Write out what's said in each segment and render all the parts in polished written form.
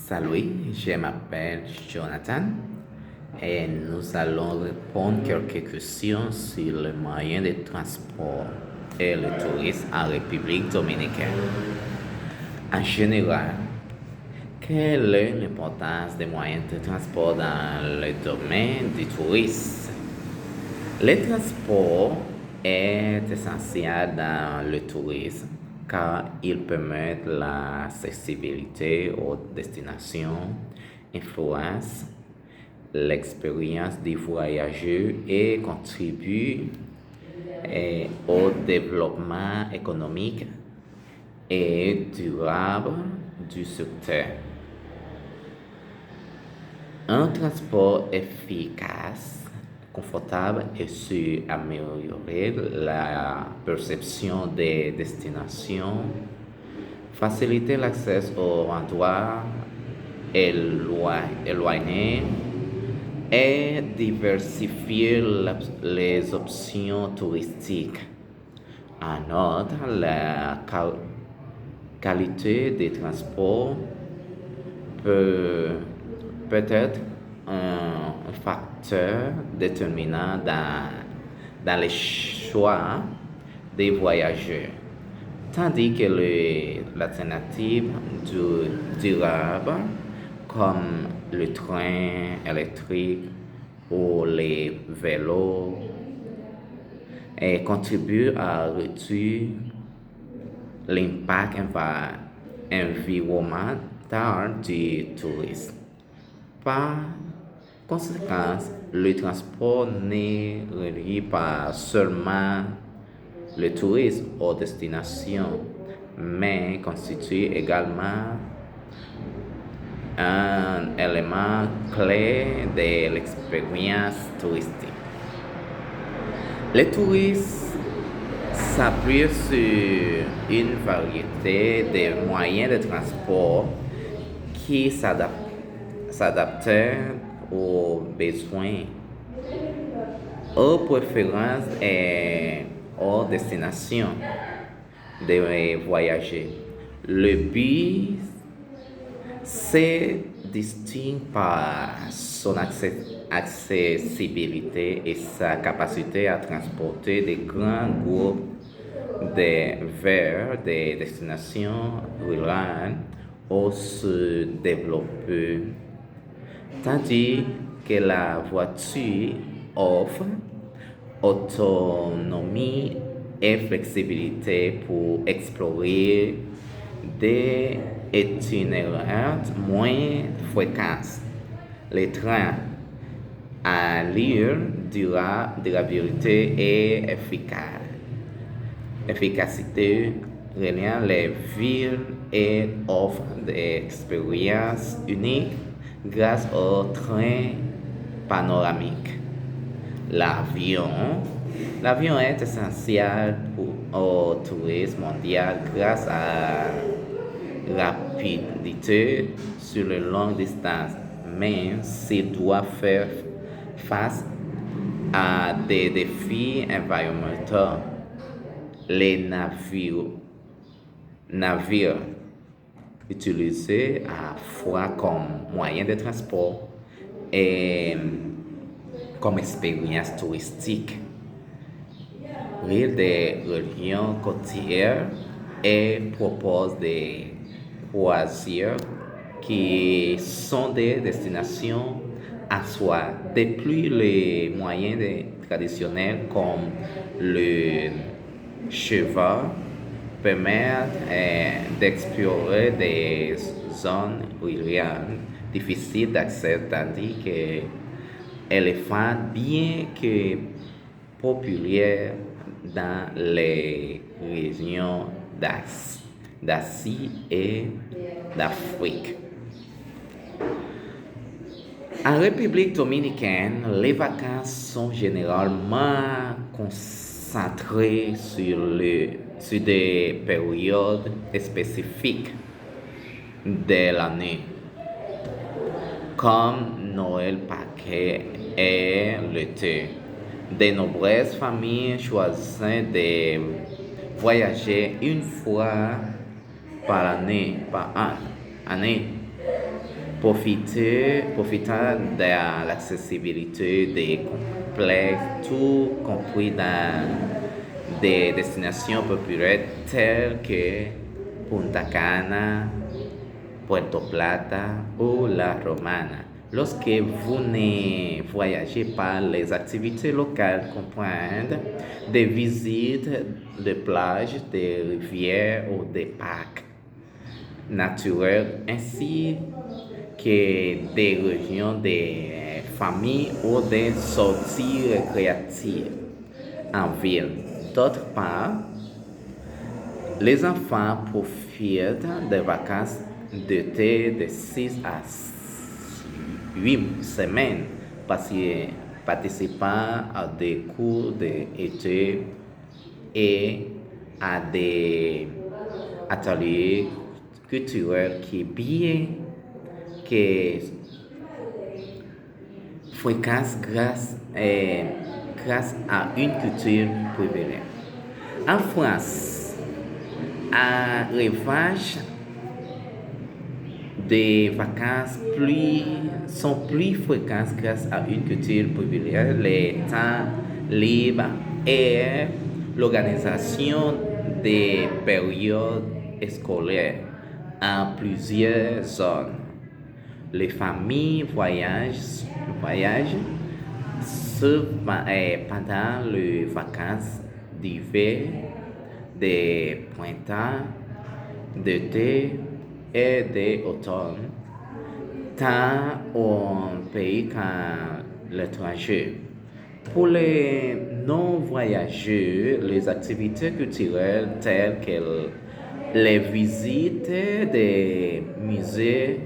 Salut, je m'appelle Jonathan et nous allons répondre quelques questions sur les moyens de transport et le tourisme en République dominicaine. En général, quelle est l'importance des moyens de transport dans le domaine du tourisme? Le transport est essentiel dans le tourisme car il permet l'accessibilité aux destinations, influence l'expérience des voyageurs et contribue au développement économique et durable du secteur. Un transport efficace, confortable et sûr améliorer la perception des destinations, faciliter l'accès aux endroits éloignés et diversifier les options touristiques. En outre, la qualité des transports peut être un facteur déterminant dans les choix des voyageurs, tandis que l'alternative durable comme le train électrique ou les vélos contribuent à réduire l'impact environnemental du tourisme. Par conséquent, le transport ne relie pas seulement le tourisme aux destinations, mais constitue également un élément clé de l'expérience touristique. Le tourisme s'appuie sur une variété de moyens de transport qui s'adaptent aux besoins, aux préférences et aux destinations des voyageurs. Le bus se distingue par son accessibilité et sa capacité à transporter de grands groupes vers des destinations rurales ou sous-développées, tandis que la voiture offre autonomie et flexibilité pour explorer des itinéraires moins fréquents. Les trains allure, durabilité et efficacité reliant les villes et offrent des expériences uniques grâce aux trains panoramiques. L'avion. L'avion est essentiel au tourisme mondial grâce à la rapidité sur les longues distances, mais s'il doit faire face à des défis environnementaux, les navires utilisés à fois comme moyen de transport et comme expérience touristique, rient des régions côtières et proposent des croisières qui sont des destinations à soi depuis les moyens traditionnels comme le cheval permettent d'explorer des zones rurales difficiles d'accès, tandis que l'éléphant, bien que populaire dans les régions d'Asie et d'Afrique. En République dominicaine, les vacances sont généralement concentrées sur des périodes spécifiques de l'année, comme Noël, Pâques et l'été. De nombreuses familles choisissent de voyager une fois par année profitant de l'accessibilité des complexes, tout compris dans des destinations populaires telles que Punta Cana, Puerto Plata ou La Romana. Lorsque vous ne voyagez pas, les activités locales comprennent des visites de plages, des rivières ou des parcs naturels ainsi que des régions des familles ou des sorties récréatives en ville. D'autre part, les enfants profitent des vacances d'été de 6 à 8 semaines participant à des cours d'été et à des ateliers culturels qui bien que fréquentent grâce à une culture privilégiée. En France, un revanche des vacances sont plus fréquentes grâce à une culture privilégiée, les temps libres et l'organisation des périodes scolaires en plusieurs zones. Les familles voyagent pendant les vacances d'hiver, de printemps, d'été et d'automne, tant au pays qu'à l'étranger. Pour les non-voyageurs, les activités culturelles telles que les visites des musées,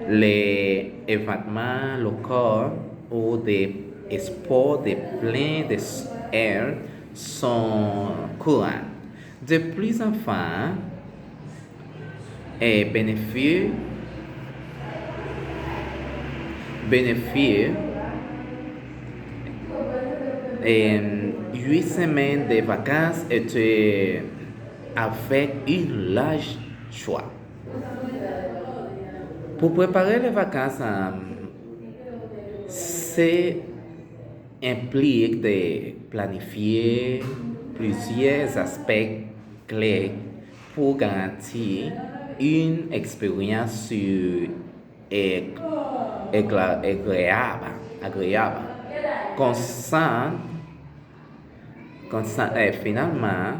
les événements locaux ou des sports de plein air sont courants. De plus, enfants et bénéficient et 8 semaines de vacances étaient avec une large choix. Pour préparer les vacances, c'est implique de planifier plusieurs aspects clés pour garantir une expérience agréable. Et finalement,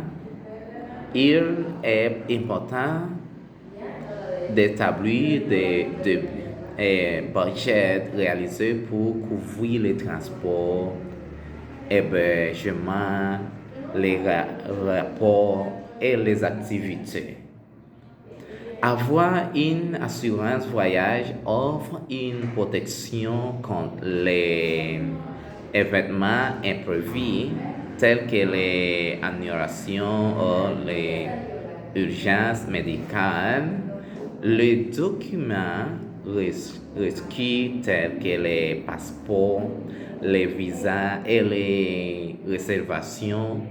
il est important d'établir des budgets réalisés pour couvrir les transports, hébergement, les rapports et les activités. Avoir une assurance voyage offre une protection contre les événements imprévus tels que les annulations ou les urgences médicales. Les documents requis tels que les passeports, les visas et les réservations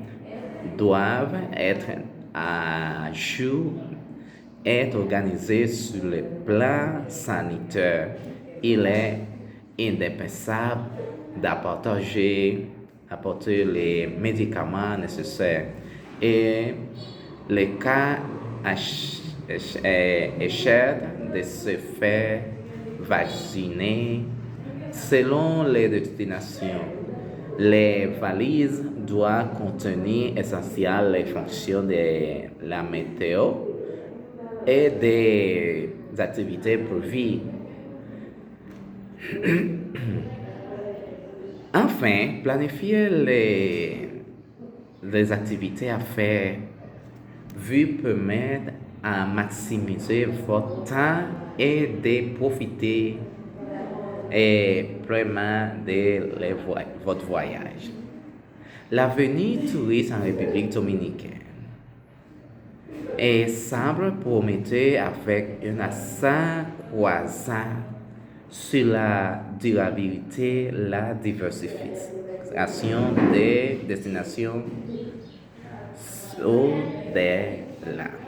doivent être à jour et organisés sur le plan sanitaire. Il est indispensable d'apporter les médicaments nécessaires et les cas échec de se faire vacciner selon les destinations. Les valises doivent contenir essentiellement les fonctions de la météo et des activités prévues. Enfin, planifier les activités à faire vous permettre à maximiser votre temps et de profiter pleinement de votre voyage. L'avenir touriste en République dominicaine semble prometteur avec un accent croissant sur la durabilité, la diversification des destinations ou des langues.